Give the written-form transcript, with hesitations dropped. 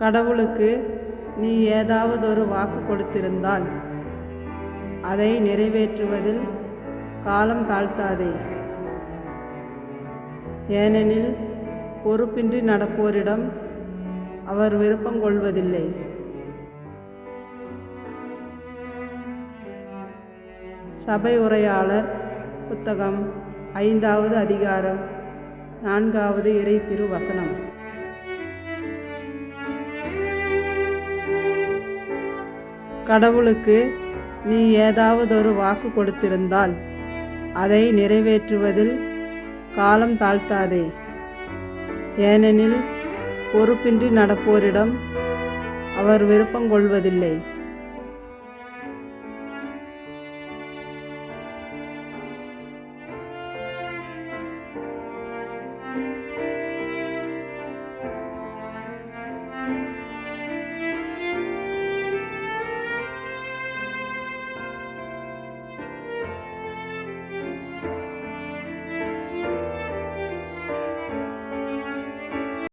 கடவுளுக்கு நீ ஏதாவது ஒரு வாக்கு கொடுத்திருந்தால் அதை நிறைவேற்றுவதில் காலம் தாழ்த்தாதே. ஏனெனில் பொறுப்பின்றி நடப்போரிடம் அவர் விருப்பம் கொள்வதில்லை. சபை உரையாளர் புத்தகம் 5வது அதிகாரம் 4வது இறை திருவசனம். கடவுளுக்கு நீ ஏதாவது ஒரு வாக்கு கொடுத்திருந்தால் அதை நிறைவேற்றுவதில் காலம் தாழ்த்தாதே. ஏனெனில் பொறுப்பின்றி நடப்போரிடம் அவர் விருப்பம் கொள்வதில்லை.